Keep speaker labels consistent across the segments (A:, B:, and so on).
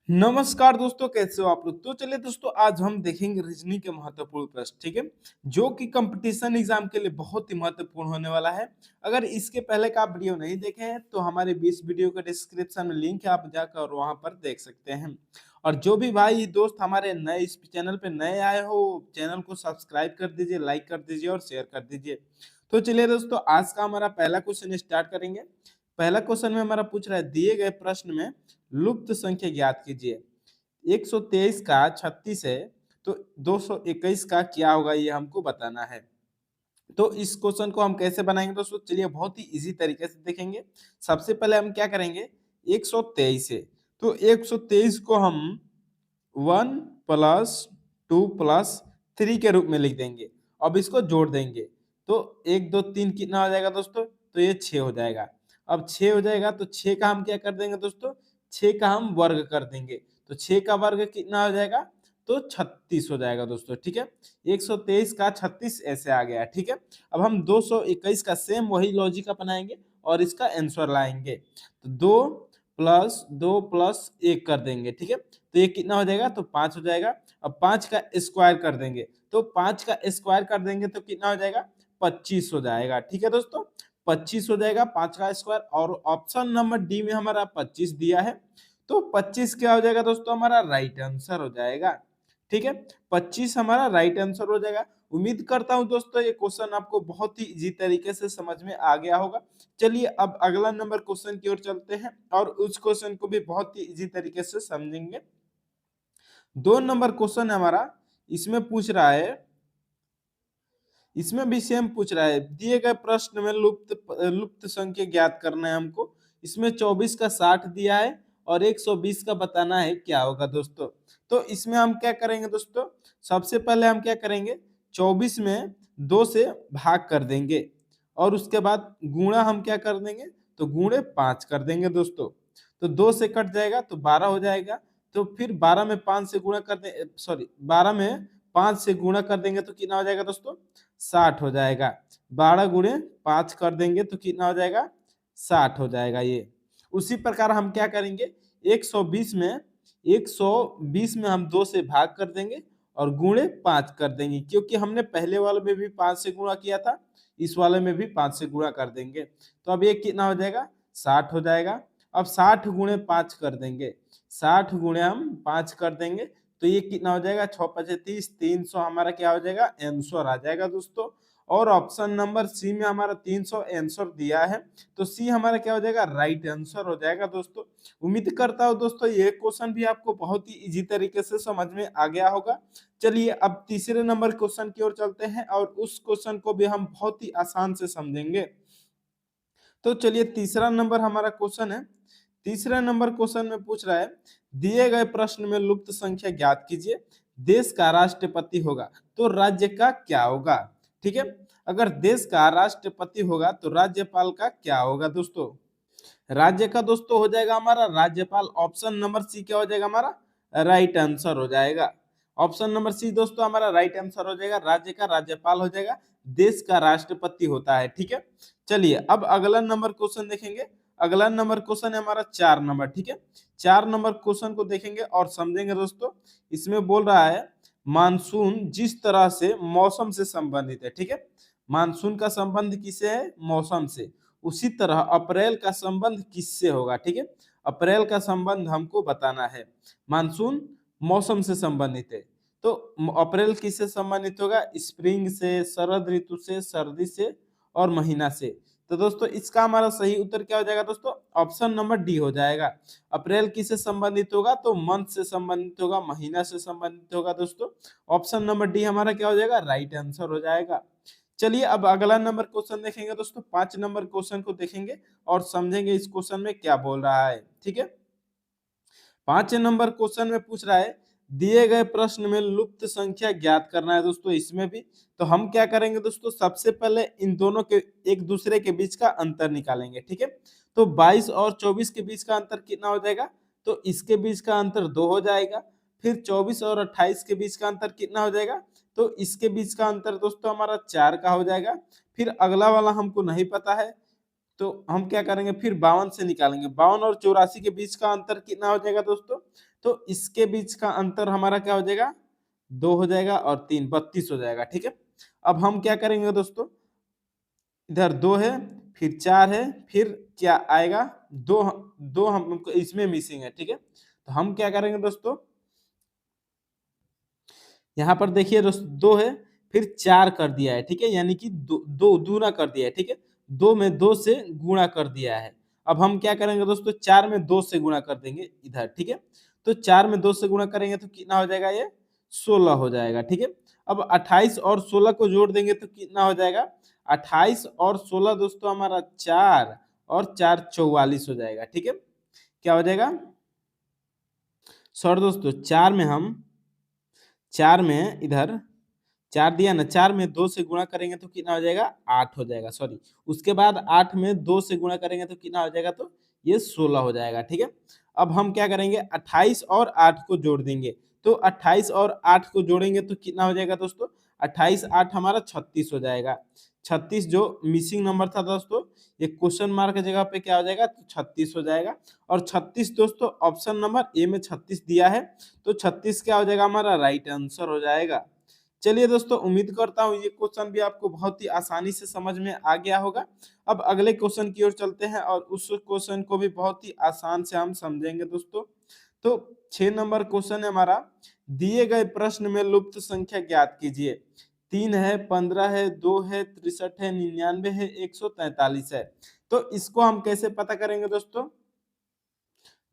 A: नमस्कार दोस्तों, कैसे हो आप लोग। तो चलिए दोस्तों, आज हम देखेंगे रीजनिंग के महत्वपूर्ण प्रश्न। ठीक है, जो कि कंपटीशन एग्जाम के लिए बहुत ही महत्वपूर्ण होने वाला है। अगर इसके पहले का आप वीडियो नहीं देखे हैं तो हमारे 20 वीडियो का डिस्क्रिप्शन में लिंक है, आप जाकर वहां पर देख सकते हैं। और जो भी भाई दोस्त हमारे नए इस चैनल पे नए आए हो, चैनल को सब्सक्राइब कर दीजिए, लाइक कर दीजिए और शेयर कर दीजिए। तो चलिए दोस्तों, आज का हमारा पहला क्वेश्चन स्टार्ट करेंगे। पहला क्वेश्चन में हमारा पूछ रहा है, दिए गए प्रश्न में लुप्त संख्या ज्ञात कीजिए। 123 का 36 है, तो 221 का क्या होगा ये हमको बताना है। तो इस क्वेश्चन को हम कैसे बनाएंगे दोस्तों, चलिए बहुत ही इजी तरीके से देखेंगे। सबसे पहले हम क्या करेंगे, 123 है तो 123 को हम 1 प्लस 2 प्लस 3 के रूप में लिख देंगे। अब इसको जोड़ देंगे तो 1 2 3 कितना हो जाएगा दोस्तों, तो ये 6 हो जाएगा। अब 6 हो जाएगा तो 6 का हम क्या कर देंगे दोस्तों, 6 का हम वर्ग कर देंगे। तो 6 का वर्ग कितना हो जाएगा, तो 36 हो जाएगा दोस्तों। ठीक है, 123 का 36 ऐसे आ गया। ठीक है, अब हम 221 का सेम वही लॉजिक अपनाएंगे और इसका आंसर लाएंगे। तो 2 प्लस 1 कर देंगे। ठीक है, तो ये कितना हो जाएगा, तो 5 हो जाएगा। अब 5 का स्क्वायर कर देंगे, तो 5 का स्क्वायर कर देंगे तो कितना हो जाएगा, 25 हो जाएगा। ठीक है दोस्तों, 25 हो जाएगा 5 का स्क्वायर। और ऑप्शन नंबर डी में हमारा 25 दिया है, तो 25 क्या हो जाएगा दोस्तों, हमारा राइट आंसर हो जाएगा। ठीक है, 25 हमारा राइट आंसर हो जाएगा। उम्मीद करता हूं दोस्तों ये क्वेश्चन आपको बहुत ही इजी तरीके से समझ में आ गया होगा। चलिए अब अगला नंबर क्वेश्चन की ओर चलते हैं और उस क्वेश्चन को भी बहुत ही इजी तरीके से समझेंगे। 2 नंबर क्वेश्चन है हमारा, इसमें पूछ रहा है, इसमें भी सेम पूछ रहा है, दिए गए प्रश्न में लुप्त संख्या ज्ञात करना है हमको। इसमें 24 का 60 दिया है और 120 का बताना है क्या होगा दोस्तों। तो इसमें हम क्या करेंगे दोस्तों, सबसे पहले हम क्या करेंगे, 24 में 2 से भाग कर देंगे और उसके बाद गुणा हम क्या कर देंगे, तो गुणे 5 कर देंगे दोस्तों। तो 2 से कट जाएगा तो 12 हो जाएगा। तो फिर 12 में 5 से गुणा कर दे, सॉरी 12 में 5 से गुणा कर देंगे तो कितना हो जाएगा दोस्तों, 60 हो जाएगा। 12 गुणे 5 कर देंगे तो कितना हो जाएगा, 60 हो जाएगा ये। उसी प्रकार हम क्या करेंगे, 120 में 120 में हम 2 से भाग कर देंगे और गुणे 5 कर देंगे, क्योंकि हमने पहले वाले में भी 5 से गुणा किया था, इस वाले में भी 5 से गुणा कर देंगे। तो अब ये कितना हो जाएगा, 60 हो जाएगा। अब 60 गुणे 5 कर देंगे, 60 गुणे हम 5 कर देंगे तो ये कितना हो जाएगा, 6 5 30, 300 हमारा क्या हो जाएगा, आंसर आ जाएगा दोस्तों। और ऑप्शन नंबर सी में हमारा 300 आंसर दिया है, तो सी हमारा क्या हो जाएगा, राइट आंसर हो जाएगा दोस्तों। उम्मीद करता हूं दोस्तों ये क्वेश्चन भी आपको बहुत ही इजी तरीके से समझ में आ गया होगा। चलिए अब तीसरे नंबर क्वेश्चन की ओर चलते हैं और उस क्वेश्चन को भी हम बहुत ही आसान से समझेंगे। तो चलिए तीसरा नंबर हमारा क्वेश्चन है। तीसरा नंबर क्वेश्चन में पूछ रहा है, दिए गए प्रश्न में लुप्त संख्या ज्ञात कीजिए। देश का राष्ट्रपति होगा तो राज्य का क्या होगा। ठीक है, अगर देश का राष्ट्रपति होगा तो राज्यपाल का क्या होगा दोस्तों। राज्य का दोस्तों हो जाएगा हमारा राज्यपाल। ऑप्शन नंबर सी क्या हो जाएगा, हमारा राइट आंसर हो जाएगा। ऑप्शन नंबर सी दोस्तों हमारा राइट आंसर हो जाएगा, राज्य का राज्यपाल हो जाएगा, देश का राष्ट्रपति होता है। ठीक है, चलिए अब अगला नंबर क्वेश्चन देखेंगे। अगला नंबर क्वेश्चन है हमारा 4 नंबर। ठीक है, 4 नंबर क्वेश्चन को देखेंगे और समझेंगे दोस्तों। इसमें बोल रहा है, मानसून जिस तरह से मौसम से संबंधित है। ठीक है, मानसून का संबंध किससे है, मौसम से, उसी तरह अप्रैल का संबंध किससे होगा। ठीक है, अप्रैल का संबंध हमको बताना है। मानसून मौसम से संबंधित है, तो अप्रैल किससे संबंधित होगा, स्प्रिंग से, शरद ऋतु से, सर्दी से और महीना से। तो दोस्तों इसका हमारा सही उत्तर क्या हो जाएगा दोस्तों, ऑप्शन नंबर डी हो जाएगा। अप्रैल किससे संबंधित होगा, तो मंथ से संबंधित होगा, महीना से संबंधित होगा दोस्तों। ऑप्शन नंबर डी हमारा क्या हो जाएगा, राइट आंसर हो जाएगा। चलिए अब अगला नंबर क्वेश्चन देखेंगे दोस्तों। 5 नंबर क्वेश्चन को देखेंगे और समझेंगे इस क्वेश्चन में क्या बोल रहा है। ठीक है, 5 नंबर क्वेश्चन में पूछ रहा है, दिए गए प्रश्न में लुप्त संख्या ज्ञात करना है दोस्तों। इसमें भी तो हम क्या करेंगे दोस्तों, सबसे पहले इन दोनों के एक दूसरे के बीच का अंतर निकालेंगे। ठीक है, तो 22 और 24 के बीच का अंतर कितना हो जाएगा, तो इसके बीच का अंतर 2 हो जाएगा। फिर 24 और 28 के बीच का अंतर कितना हो जाएगा, तो इसके बीच का अंतर दोस्तों हमारा 4 का हो जाएगा। फिर अगला वाला हमको नहीं पता है, तो हम क्या करेंगे, फिर 52 से निकालेंगे। 52 और 84 के बीच का अंतर कितना हो जाएगा दोस्तों? तो इसके बीच का अंतर हमारा क्या हो जाएगा, 2 हो जाएगा और 3 32 हो जाएगा। ठीक है, अब हम क्या करेंगे दोस्तों, इधर 2 है, फिर 4 है, फिर क्या आएगा, 2 2 हम इसमें मिसिंग है। ठीक है, तो हम क्या करेंगे दोस्तों, यहाँ पर देखिए दोस्तों 2 है, फिर 4 कर दिया है। ठीक है, यानी कि दो दूना कर दिया है। ठीक है, 2 में 2 से गुणा कर दिया है। अब हम क्या करेंगे दोस्तों, 4 में 2 से गुणा कर देंगे इधर। ठीक है, तो 4 में 2 से गुणा करेंगे तो कितना हो जाएगा, ये 16 हो जाएगा। ठीक है, अब 28 और 16 को जोड़ देंगे तो कितना हो जाएगा, 28 और 16 दोस्तों हमारा 4 और 4 44 हो जाएगा। ठीक है, क्या हो जाएगा, सॉरी दोस्तों, 4 में इधर 4 दिया ना, 4 में 2 से गुणा करेंगे तो कितना हो जाएगा, 8 हो जाएगा। सॉरी, उसके बाद 8 में 2 से गुणा करेंगे तो कितना हो जाएगा, तो ये 16 हो जाएगा। ठीक है, अब हम क्या करेंगे, 28 और 8 को जोड़ देंगे। तो 28 और 8 को जोड़ेंगे तो कितना हो जाएगा दोस्तों, 28 8 हमारा 36 हो जाएगा। 36 जो मिसिंग नंबर था दोस्तों, ये क्वेश्चन मार्क की जगह पे क्या हो जाएगा, तो 36 हो जाएगा। और 36 दोस्तों ऑप्शन नंबर ए में 36 दिया है, तो 36 क्या हो जाएगा, हमारा राइट आंसर हो जाएगा। चलिए दोस्तों, उम्मीद करता हूँ ये क्वेश्चन भी आपको बहुत ही आसानी से समझ में आ गया होगा। अब अगले क्वेश्चन की ओर चलते हैं और उस क्वेश्चन को भी बहुत ही आसान से हम समझेंगे दोस्तों। तो 6 नंबर क्वेश्चन है हमारा, दिए गए प्रश्न में लुप्त संख्या ज्ञात कीजिए। 3 है, 15 है, 2 है, 63 है, 99 है, 143 है। तो इसको हम कैसे पता करेंगे दोस्तों,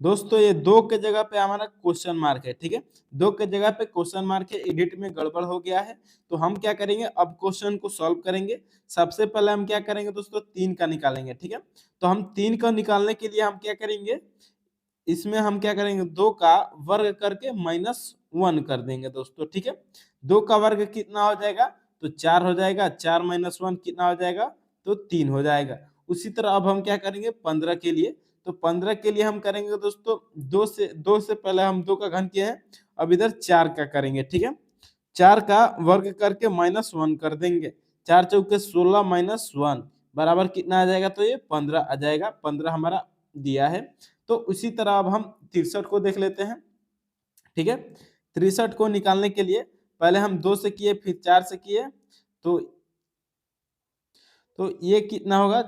A: दोस्तों ये 2 के जगह पे हमारा क्वेश्चन मार्क है। ठीक है, 2 के जगह पे क्वेश्चन मार्क है, एडिट में गड़बड़ हो गया है। तो हम क्या करेंगे, अब क्वेश्चन को सॉल्व करेंगे। सबसे पहले हम क्या करेंगे दोस्तों, 3 का निकालेंगे। ठीक है, तो हम 3 का निकालने के लिए हम क्या करेंगे, इसमें हम क्या करेंगे, 2 का वर्ग करके -1 कर देंगे दोस्तों। ठीक है, 2 का वर्ग कितना हो जाएगा, तो 4 हो जाएगा। 4 - 1 कितना हो जाएगा, तो 3 हो जाएगा। उसी तरह अब हम क्या करेंगे 15 के लिए, तो 15 के लिए हम करेंगे दोस्तों, 2 से पहले हम 2 का घन किए हैं, अब इधर 4 का करेंगे। ठीक है, 4 का वर्ग करके -1 कर देंगे। 4 चौके 16 -1 बराबर कितना आ जाएगा, तो ये 15 आ जाएगा। 15 हमारा दिया है। तो उसी तरह अब हम 63 को देख लेते हैं। ठीक है, 63 को निकालने के लिए पहले हम 2 से किए, फिर 4 से किए, तो ये कितना होगा,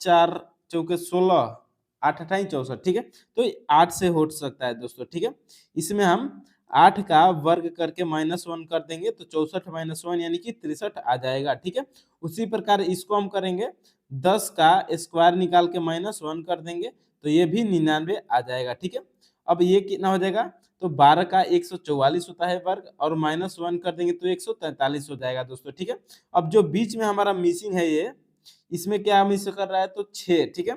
A: 4 चौके 16, 8 अठाई 64। ठीक है, तो 8 से हो सकता है दोस्तों। ठीक है, इसमें हम 8 का वर्ग करके -1 कर देंगे, तो 64 - 1 यानी कि 63 आ जाएगा। ठीक है, उसी प्रकार इसको हम करेंगे, 10 का स्क्वायर निकाल के -1 कर देंगे, तो ये भी 99 आ जाएगा। ठीक है, अब ये कितना हो जाएगा, तो 12 का 144 होता है वर्ग, और -1 कर देंगे तो 143 हो जाएगा दोस्तों। ठीक है, अब जो बीच में हमारा मिसिंग है, ये इसमें क्या मिस कर रहा है, तो 6। ठीक है,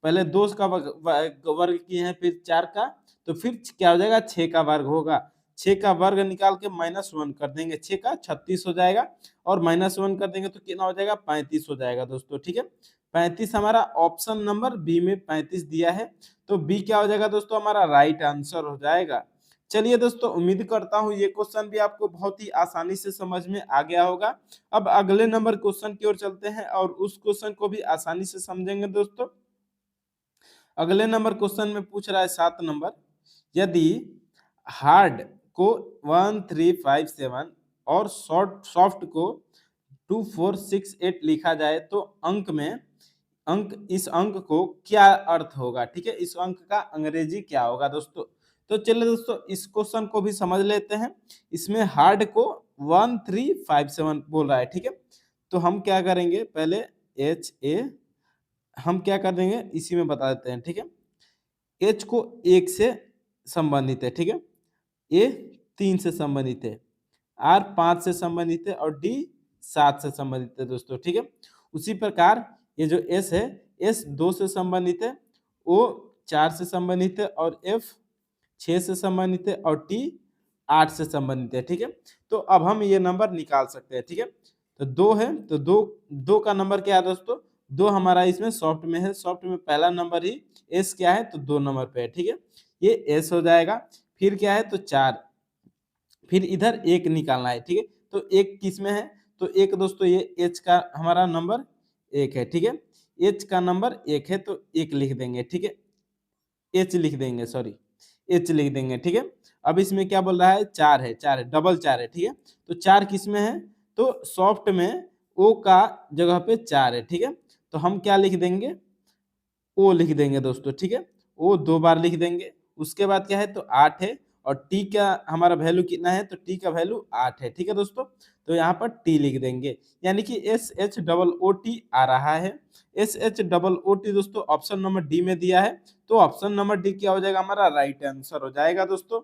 A: पहले 2 का वर्ग किए हैं, फिर 4 का, तो फिर क्या हो जाएगा, 6 का वर्ग होगा। 6 का वर्ग निकाल के -1 कर देंगे, 6 का 36 हो जाएगा, और -1 कर देंगे तो कितना हो जाएगा, 35 हो जाएगा दोस्तों। ठीक है, 35 हमारा ऑप्शन नंबर बी में 35 दिया है, तो बी क्या हो जाएगा दोस्तों, हमारा राइट आंसर हो जाएगा। चलिए दोस्तों, उम्मीद करता हूँ ये क्वेश्चन भी आपको बहुत ही आसानी से समझ में आ गया होगा। अब अगले नंबर क्वेश्चन की ओर चलते हैं और उस क्वेश्चन को भी आसानी से समझेंगे दोस्तों। अगले नंबर क्वेश्चन में पूछ रहा है 7 नंबर, यदि हार्ड को 1357 और सॉफ्ट को 2468 लिखा जाए तो इस अंक को क्या अर्थ होगा। ठीक है, इस अंक का अंग्रेजी क्या होगा दोस्तों। तो चलिए दोस्तों, इस क्वेश्चन को भी समझ लेते हैं। इसमें हार्ड को 1357 बोल रहा है। ठीक है, तो हम क्या करेंगे, पहले HA हम क्या कर देंगे, इसी में बता देते हैं। ठीक है, H को 1 से संबंधित है। ठीक है, A 3 से संबंधित है, R 5 से संबंधित है, और D 7 से संबंधित है दोस्तों। ठीक है, उसी प्रकार ये जो S है, S 2 से संबंधित है, O 4 से संबंधित है, और F 6 से संबंधित है, और T 8 से संबंधित है। ठीक है, तो अब हम ये नंबर निकाल सकते हैं। ठीक है, तो 2 है, तो 2 का नंबर क्या है दोस्तों, 2 हमारा इसमें सॉफ्ट में है। सॉफ्ट में पहला नंबर ही S क्या है, तो 2 नंबर पे है। ठीक है, ये S हो जाएगा। फिर क्या है, तो 4, फिर इधर 1 निकालना है। ठीक है, तो 1 किस में है, तो 1 दोस्तों ये H का हमारा नंबर 1 है। ठीक है, एच का नंबर 1 है तो 1 लिख देंगे, ठीक है, एच लिख देंगे, सॉरी एच लिख देंगे, ठीक है। अब इसमें क्या बोल रहा है, 4 है, 4 है, डबल 4 है, ठीक है। तो 4 किस में है, तो सॉफ्ट में ओ का जगह पे 4 है, ठीक है। तो हम क्या लिख देंगे, ओ लिख देंगे दोस्तों, ठीक है। ओ 2 बार लिख देंगे। उसके बाद क्या है, तो 8 है, और टी का हमारा वैल्यू कितना है, तो टी का वैल्यू 8 है, ठीक है दोस्तों। तो यहाँ पर टी लिख देंगे, यानी कि S H double O T आ रहा है। S H double O T दोस्तों ऑप्शन नंबर डी में दिया है, तो ऑप्शन नंबर डी क्या हो जाएगा, हमारा राइट आंसर हो जाएगा दोस्तों।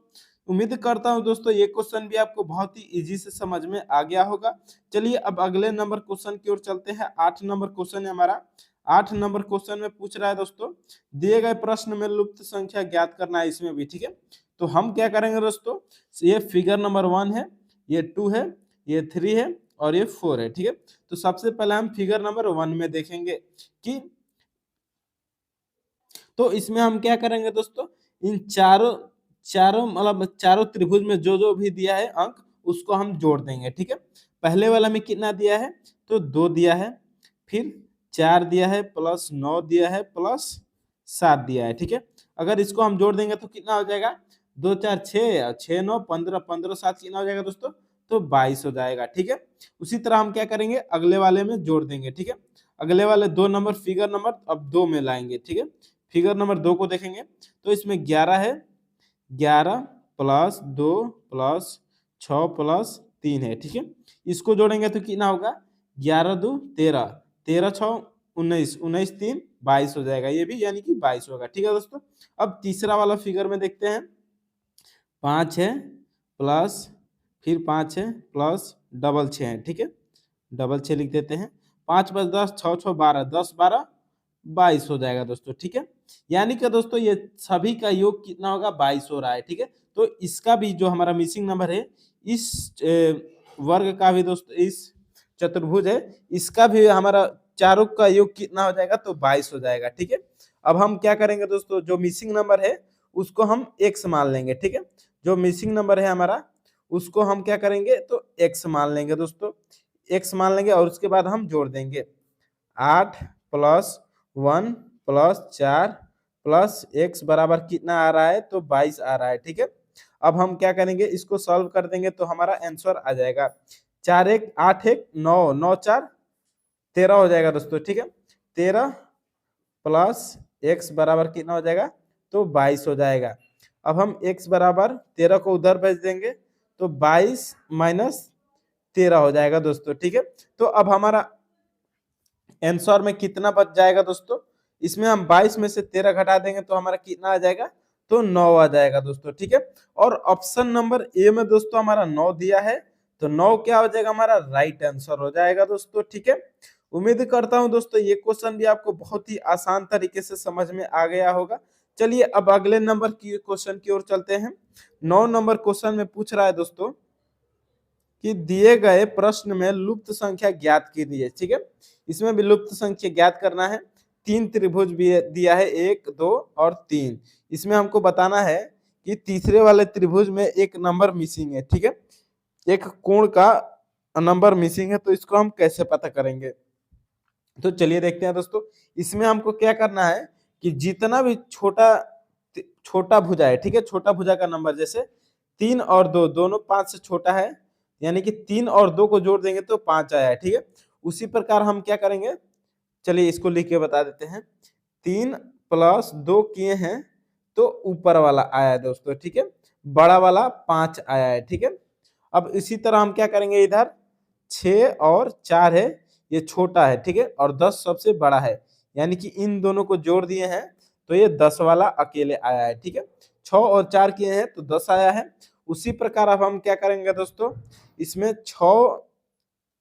A: उम्मीद करता हूं दोस्तों ये क्वेश्चन भी आपको बहुत ही इजी से समझ में आ गया होगा। चलिए अब अगले नंबर क्वेश्चन की ओर चलते हैं। 8 नंबर क्वेश्चन है हमारा। 8 नंबर क्वेश्चन में पूछ रहा है दोस्तों, दिए गए प्रश्न में लुप्त संख्या ज्ञात करना है इसमें भी, ठीक है। तो हम क्या करेंगे दोस्तों, ये फिगर नंबर 1 है, ये 2 है, ये 3 है और ये 4 है, ठीक है। तो सबसे पहले हम फिगर नंबर 1 में देखेंगे कि, तो इसमें हम क्या करेंगे दोस्तों, इन चारों चारों मतलब चारों त्रिभुज में जो जो भी दिया है अंक उसको हम जोड़ देंगे, ठीक है। पहले वाला में कितना दिया है, तो 2 दिया है, फिर 4 दिया है, प्लस 9 दिया है, प्लस 7 दिया है, ठीक है। अगर इसको हम जोड़ देंगे तो कितना हो जाएगा, 2 4 6, 6 9 15, 15 7 कितना हो जाएगा दोस्तों, तो 22 हो जाएगा, ठीक है। उसी तरह हम क्या करेंगे, अगले वाले में जोड़ देंगे, ठीक है। अगले वाले 2 नंबर फिगर नंबर अब 2 में लाएंगे, ठीक है। फिगर नंबर 2 को देखेंगे तो इसमें 11 है, 11 प्लस 2 प्लस 6 प्लस 3 है, ठीक है। इसको जोड़ेंगे तो कितना होगा, 11 2 13, 13 6 19, 19 3 22 हो जाएगा, ये भी यानी कि 22 होगा, ठीक है दोस्तों। अब तीसरा वाला फिगर में देखते हैं, 5 है प्लस, फिर 5 है प्लस डबल 6 है, ठीक है, डबल 6 लिख देते हैं। 5 5 10, 6 6 12, 10 12 22 हो जाएगा दोस्तों, ठीक है। यानी कि दोस्तों ये सभी का योग कितना होगा, 22 हो रहा है, ठीक है। तो इसका भी जो हमारा मिसिंग नंबर है, इस वर्ग का भी दोस्तों, इस चतुर्भुज है, इसका भी हमारा चारों का योग कितना हो जाएगा, तो 22 हो जाएगा, ठीक है। अब हम क्या करेंगे दोस्तों, जो मिसिंग नंबर है उसको हम x मान लेंगे, ठीक है। जो मिसिंग नंबर है हमारा उसको हम क्या करेंगे, तो x मान लेंगे दोस्तों, x मान लेंगे और उसके बाद हम जोड़ देंगे 8 प्लस 1 प्लस 4 प्लस x बराबर कितना आ रहा है, तो 22 आ रहा है, ठीक है। अब हम क्या करेंगे, इसको सॉल्व कर देंगे तो हमारा आंसर आ जाएगा 4 1 8 1 9 9 4 13 हो जाएगा दोस्तों, ठीक है। 13 प्लस x बराबर कितना हो जाएगा, तो 22 हो जाएगा। अब हम x बराबर 13 को उधर भेज देंगे तो 22 माइनस 13 हो जाएगा दोस्तों, ठीक है। तो अब हमारा आंसर में कितना बच जाएगा दोस्तों, इसमें हम 22 में से 13 घटा देंगे तो हमारा कितना आ जाएगा, तो 9 आ जाएगा दोस्तों, ठीक है। और ऑप्शन नंबर ए में दोस्तों हमारा 9 दिया है, तो 9 क्या हो जाएगा, हमारा राइट आंसर हो जाएगा दोस्तों, ठीक है। उम्मीद करता हूं दोस्तों ये क्वेश्चन भी आपको बहुत ही आसान तरीके से समझ में आ गया होगा। चलिए अब अगले नंबर की क्वेश्चन की ओर चलते हैं। 9 नंबर क्वेश्चन में पूछ रहा है दोस्तों कि दिए गए प्रश्न में लुप्त संख्या ज्ञात कीजिए, ठीक है। इसमें भी लुप्त संख्या ज्ञात करना है। 3 त्रिभुज भी दिया है, 1 2 और 3। इसमें हमको बताना है कि तीसरे वाले त्रिभुज में एक नंबर मिसिंग है, ठीक है, एक कोण का नंबर मिसिंग है, तो इसको हम कैसे पता करेंगे। तो चलिए देखते हैं दोस्तों, इसमें हमको क्या करना है कि जितना भी छोटा भुजा है, ठीक है, छोटा भुजा का नंबर जैसे 3 और 2 दोनों 5 से छोटा है, यानी कि 3 और 2 को जोड़ देंगे तो 5 आया है, ठीक है। उसी प्रकार हम क्या करेंगे, चलिए इसको लिख के बता देते हैं। 3 प्लस 2 किए हैं तो ऊपर वाला आया है दोस्तों, ठीक है, बड़ा वाला 5 आया है, ठीक है। अब इसी तरह हम क्या करेंगे, इधर 6 और 4 है, ये छोटा है, ठीक है, और 10 सबसे बड़ा है, यानी कि इन दोनों को जोड़ दिए हैं तो ये 10 वाला अकेले आया है, ठीक है। 6 और 4 किए हैं तो 10 आया है। उसी प्रकार अब हम क्या करेंगे दोस्तों, इसमें 6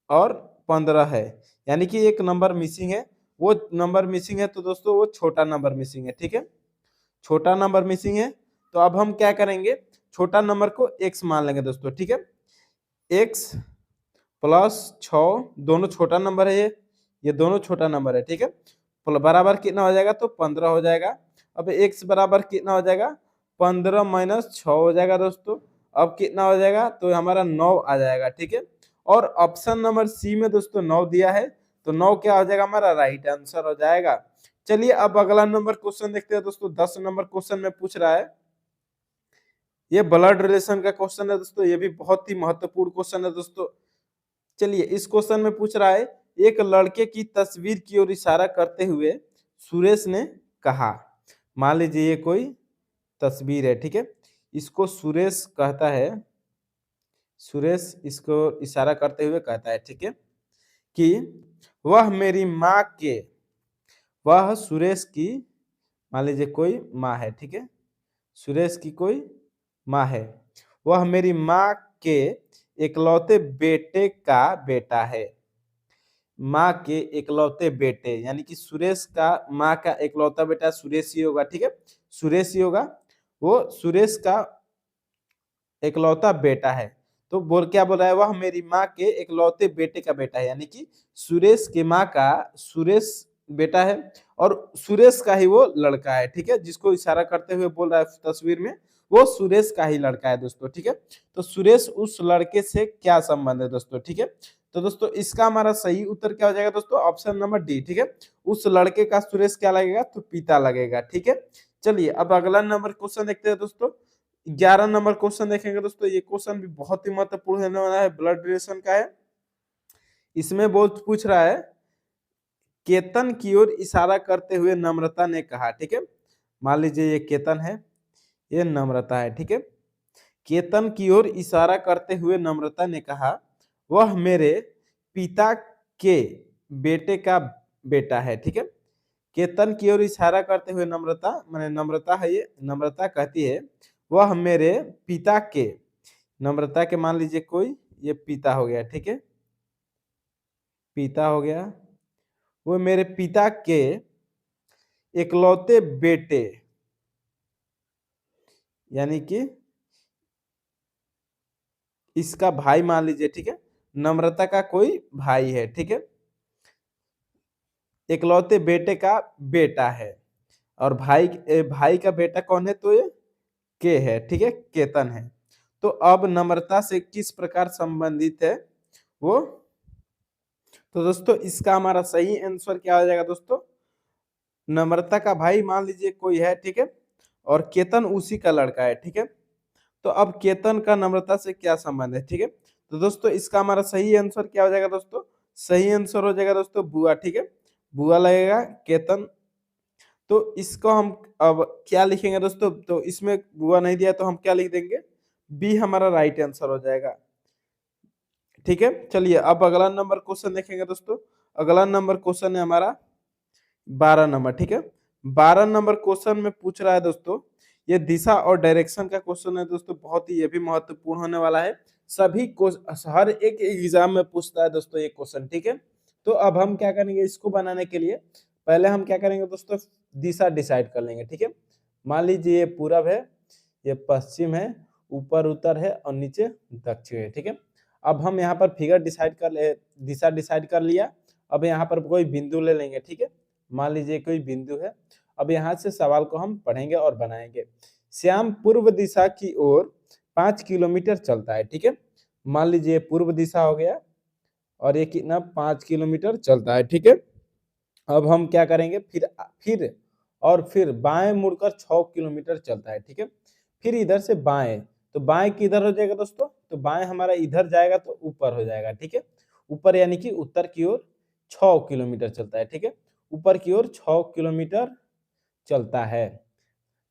A: और 15 है, यानी कि एक नंबर मिसिंग है, वो नंबर मिसिंग है तो दोस्तों वो छोटा नंबर मिसिंग है, ठीक है, छोटा नंबर मिसिंग है। तो अब हम क्या करेंगे, छोटा नंबर को x मान लेंगे दोस्तों, ठीक है। x प्लस 6 दोनों छोटा नंबर है, ये दोनों छोटा नंबर है, ठीक है, बराबर कितना हो जाएगा, तो 15 हो जाएगा। अब x बराबर कितना हो जाएगा, 15 माइनस 6 हो जाएगा दोस्तों। अब कितना हो जाएगा, तो हमारा 9 आ जाएगा, ठीक है। और ऑप्शन नंबर सी में दोस्तों 9 दिया है, तो 9 क्या हो जाएगा हमारा राइट आंसर हो जाएगा। चलिए अब अगला नंबर क्वेश्चन देखते हैं दोस्तों। 10 नंबर क्वेश्चन में पूछ रहा है, ये ब्लड रिलेशन का क्वेश्चन है दोस्तों, ये भी बहुत ही महत्वपूर्ण क्वेश्चन है दोस्तों। चलिए इस क्वेश्चन में पूछ रहा है, एक लड़के की तस्वीर की ओर इशारा करते हुए सुरेश ने कहा। मान लीजिए ये कोई तस्वीर है, ठीक है, इसको सुरेश कहता है, सुरेश इसको इशारा करते हुए कहता है, ठीक है, कि वह मेरी माँ के, वह सुरेश की, मान लीजिए कोई माँ है, ठीक है, सुरेश की कोई माँ है, वह मेरी माँ के इकलौते बेटे का बेटा है। माँ के इकलौते बेटे यानी कि सुरेश का माँ का इकलौता बेटा सुरेश ही होगा, ठीक है, सुरेश ही होगा, वो सुरेश का इकलौता बेटा है। तो क्या बोल रहा है, वह मेरी माँ के इकलौते बेटे का बेटा है, यानी कि सुरेश की माँ का सुरेश बेटा है और सुरेश का ही वो लड़का है, ठीक है, जिसको इशारा करते हुए बोल रहा है तस्वीर में, वो सुरेश का ही लड़का है दोस्तों, ठीक है। तो सुरेश उस लड़के से क्या संबंध है दोस्तों, ठीक है। तो दोस्तों इसका हमारा सही उत्तर क्या हो जाएगा दोस्तों, ऑप्शन नंबर डी, ठीक है, उस लड़के का सुरेश क्या लगेगा, तो पिता लगेगा, ठीक है। चलिए अब अगला नंबर क्वेश्चन देखते हैं दोस्तों। 11 नंबर क्वेश्चन देखेंगे दोस्तों, ये क्वेश्चन भी बहुत ही महत्वपूर्ण होने वाला है, ब्लड रिलेशन का है। इसमें बहुत पूछ रहा है, केतन की ओर इशारा करते हुए नम्रता ने कहा, ठीक है, मान लीजिए ये केतन है, ये नम्रता है, ठीक है, केतन की ओर इशारा करते हुए नम्रता ने कहा, वह मेरे पिता के बेटे का बेटा है, ठीक है। केतन की ओर इशारा करते हुए नम्रता, माने नम्रता है, ये नम्रता कहती है वह मेरे पिता के, नम्रता के मान लीजिए कोई ये पिता हो गया, ठीक है, पिता हो गया, वो मेरे पिता के इकलौते बेटे, यानी कि इसका भाई मान लीजिए, ठीक है, नम्रता का कोई भाई है, ठीक है, इकलौते बेटे का बेटा है और भाई का बेटा कौन है, तो ये के है, ठीक है, केतन है। तो अब नम्रता से किस प्रकार संबंधित है वो, तो दोस्तों इसका हमारा सही आंसर क्या हो जाएगा दोस्तों, नम्रता का भाई मान लीजिए कोई है, ठीक है, और केतन उसी का लड़का है, ठीक है। तो अब केतन का नम्रता से क्या संबंध है, ठीक है, तो दोस्तों इसका हमारा सही आंसर क्या हो जाएगा दोस्तों, सही आंसर हो जाएगा दोस्तों बुआ, ठीक है, बुआ लगेगा केतन। तो इसको हम अब क्या लिखेंगे दोस्तों, तो इसमें बुआ नहीं दिया तो हम क्या लिख देंगे, बी हमारा राइट आंसर हो जाएगा, ठीक है। चलिए अब अगला नंबर क्वेश्चन देखेंगे दोस्तों। अगला नंबर क्वेश्चन है हमारा 12 नंबर, ठीक है। 12 नंबर क्वेश्चन में पूछ रहा है दोस्तों, ये दिशा और डायरेक्शन का क्वेश्चन है दोस्तों, बहुत ही ये भी महत्वपूर्ण होने वाला है, सभी हर एक एग्जाम में पूछता है दोस्तों ये क्वेश्चन, ठीक है। तो अब हम क्या करेंगे, इसको बनाने के लिए पहले हम क्या करेंगे दोस्तों, दिशा डिसाइड कर लेंगे, ठीक है। मान लीजिए ये पूरब है, ये पश्चिम है, ऊपर उत्तर है और नीचे दक्षिण है, ठीक है। अब हम यहाँ पर फिगर डिसाइड कर ले, दिशा डिसाइड कर लिया। अब यहाँ पर कोई बिंदु ले लेंगे, ठीक है, मान लीजिए कोई बिंदु है। अब यहाँ से सवाल को हम पढ़ेंगे और बनाएंगे। श्याम पूर्व दिशा की ओर 5 किलोमीटर चलता है, ठीक है, मान लीजिए पूर्व दिशा हो गया और ये कितना 5 किलोमीटर चलता है, ठीक है। अब हम क्या करेंगे, फिर बाएं मुड़कर 6 किलोमीटर चलता है, ठीक है। फिर इधर से बाएं, तो बाएं किधर हो जाएगा दोस्तों, तो बाएं हमारा इधर जाएगा तो ऊपर हो जाएगा, ठीक है, ऊपर यानी कि उत्तर की ओर 6 किलोमीटर चलता है, ठीक है, ऊपर की ओर 6 किलोमीटर चलता है।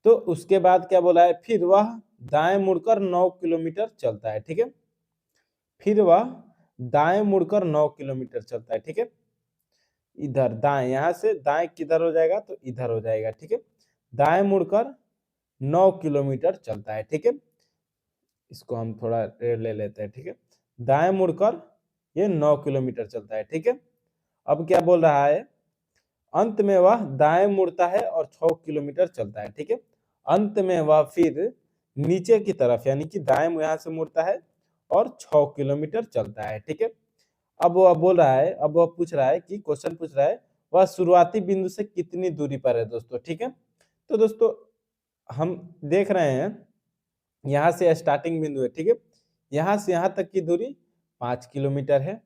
A: तो उसके बाद क्या बोला है, फिर वह दाएं मुड़कर 9 किलोमीटर चलता है, ठीक है, फिर वह दाएं मुड़कर 9 किलोमीटर चलता है, ठीक है, इधर दाएं, यहां से दाएं किधर हो जाएगा, तो इधर हो जाएगा, ठीक है, दाएं मुड़कर 9 किलोमीटर चलता है, ठीक है। इसको हम थोड़ा ले लेते हैं, ठीक है, दाएं मुड़कर ये 9 किलोमीटर चलता है, ठीक है। अब क्या बोल रहा है, अंत में वह दाएं मुड़ता है और 6 किलोमीटर चलता है, ठीक है। अंत में वह फिर नीचे की तरफ यानी कि दाएं यहां से मुड़ता है और 6 किलोमीटर चलता है, ठीक है। अब वह बोल रहा है, अब वह पूछ रहा है कि क्वेश्चन पूछ रहा है, वह शुरुआती बिंदु से कितनी दूरी पर है दोस्तों, ठीक है। तो दोस्तों हम देख रहे हैं यहाँ से स्टार्टिंग बिंदु है, ठीक है, यहाँ से यहाँ तक की दूरी 5 किलोमीटर है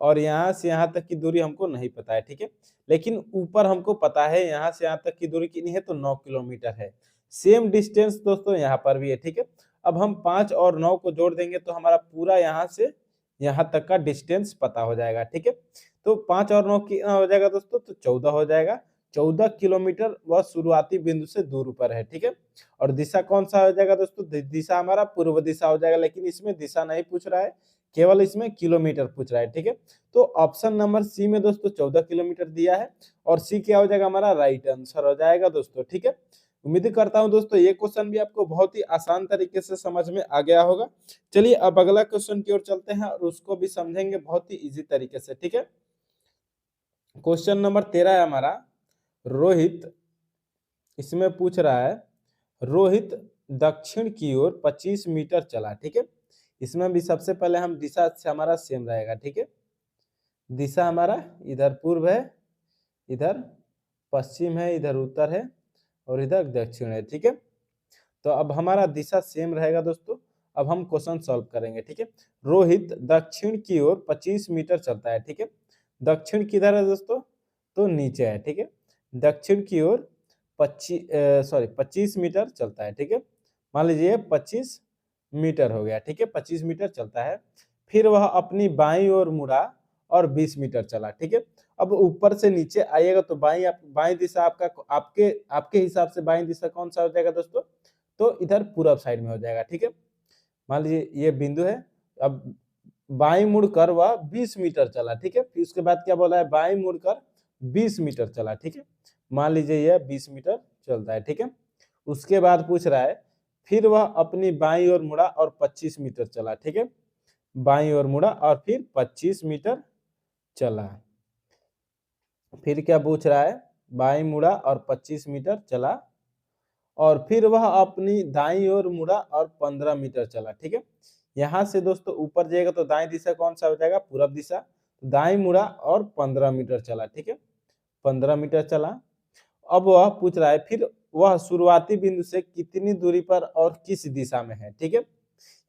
A: और यहाँ से यहाँ तक की दूरी हमको नहीं पता है, ठीक है। लेकिन ऊपर हमको पता है यहाँ से यहाँ तक की दूरी कितनी है, तो 9 किलोमीटर है। सेम डिस्टेंस दोस्तों यहाँ पर भी है, ठीक है। अब हम 5 और 9 को जोड़ देंगे तो हमारा पूरा यहाँ से यहाँ तक का डिस्टेंस पता हो जाएगा, ठीक है। तो 5 और 9 कितना हो जाएगा दोस्तों, तो 14 हो जाएगा। 14 किलोमीटर वह शुरुआती बिंदु से दूर ऊपर है, ठीक है। और दिशा कौन सा हो जाएगा दोस्तों, दिशा हमारा पूर्व दिशा हो जाएगा, लेकिन इसमें दिशा नहीं पूछ रहा है, केवल इसमें किलोमीटर पूछ रहा है, ठीक है। तो ऑप्शन नंबर सी में दोस्तों 14 किलोमीटर दिया है और सी क्या हो जाएगा, हमारा राइट आंसर हो जाएगा दोस्तों, ठीक है। उम्मीद करता हूं दोस्तों ये क्वेश्चन भी आपको बहुत ही आसान तरीके से समझ में आ गया होगा। चलिए अब अगला क्वेश्चन की ओर चलते हैं और उसको भी समझेंगे बहुत ही इजी तरीके से, ठीक है। क्वेश्चन नंबर 13 है हमारा, रोहित, इसमें पूछ रहा है रोहित दक्षिण की ओर 25 मीटर चला, ठीक है। इसमें भी सबसे पहले हम दिशा से हमारा सेम रहेगा, ठीक है। दिशा हमारा इधर पूर्व है, इधर पश्चिम है, इधर उत्तर है और इधर दक्षिण है, ठीक है। तो अब हमारा दिशा सेम रहेगा दोस्तों। अब हम क्वेश्चन सॉल्व करेंगे, ठीक है। रोहित दक्षिण की ओर 25 मीटर चलता है, ठीक है। दक्षिण किधर है दोस्तों, तो नीचे है, ठीक है। दक्षिण की ओर 25 मीटर चलता है, ठीक है। मान लीजिए 25 मीटर हो गया, ठीक है। 25 मीटर चलता है, फिर वह अपनी बाईं ओर मुड़ा और 20 मीटर चला, ठीक है। अब ऊपर से नीचे आइएगा तो बाईं दिशा आपका आपके आपके हिसाब से बाईं दिशा कौन सा हो जाएगा दोस्तों, तो इधर पूरब साइड में हो जाएगा, ठीक है। मान लीजिए ये बिंदु है, अब बाईं मुड़कर वह 20 मीटर चला, ठीक है। फिर उसके बाद क्या बोला है, बाईं मुड़कर 20 मीटर चला, ठीक है। मान लीजिए यह 20 मीटर चलता है, ठीक है। उसके बाद पूछ रहा है फिर वह अपनी बाईं ओर मुड़ा और 25 मीटर चला, ठीक है। बाईं ओर मुड़ा और फिर 25 मीटर चला। फिर क्या पूछ रहा है, बाईं मुड़ा और 25 मीटर चला और फिर वह अपनी दाईं ओर मुड़ा और 15 मीटर चला, ठीक है। यहाँ से दोस्तों ऊपर जाएगा तो दाईं दिशा कौन सा हो जाएगा, पूरब दिशा। दाईं मुड़ा और 15 मीटर चला, ठीक है। 15 मीटर चला। अब वह पूछ रहा है फिर वह शुरुआती बिंदु से कितनी दूरी पर और किस दिशा में है, ठीक है।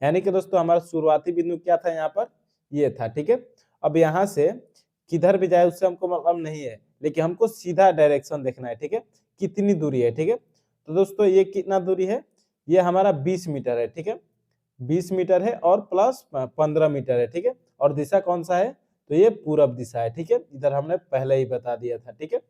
A: यानी कि दोस्तों हमारा शुरुआती बिंदु क्या था, यहाँ पर ये था, ठीक है। अब यहाँ से किधर भी जाए उससे हमको मतलब नहीं है, लेकिन हमको सीधा डायरेक्शन देखना है, ठीक है। कितनी दूरी है, ठीक है। तो दोस्तों ये कितना दूरी है, ये हमारा 20 मीटर है, ठीक है। 20 मीटर है और प्लस 15 मीटर है, ठीक है। और दिशा कौन सा है, तो ये पूरब दिशा है, ठीक है। इधर हमने पहले ही बता दिया था, ठीक है।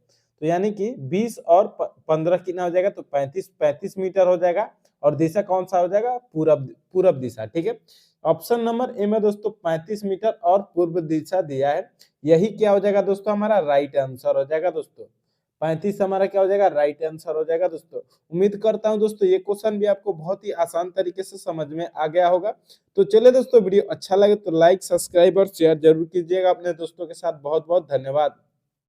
A: तो यानी कि 20 और 15 कितना हो जाएगा, तो 35 मीटर हो जाएगा और दिशा कौन सा हो जाएगा, पूरब दिशा, ठीक है। ऑप्शन नंबर ए में दोस्तों 35 मीटर और पूर्व दिशा दिया है, यही क्या हो जाएगा दोस्तों, हमारा राइट आंसर हो जाएगा दोस्तों। 35 हमारा क्या हो जाएगा, राइट आंसर हो जाएगा दोस्तों। उम्मीद करता हूं दोस्तों ये क्वेश्चन भी आपको बहुत ही आसान तरीके से समझ में आ गया होगा। तो चलिए दोस्तों वीडियो अच्छा लगे तो लाइक, सब्सक्राइब और शेयर जरूर कीजिएगा अपने दोस्तों के साथ। बहुत बहुत धन्यवाद।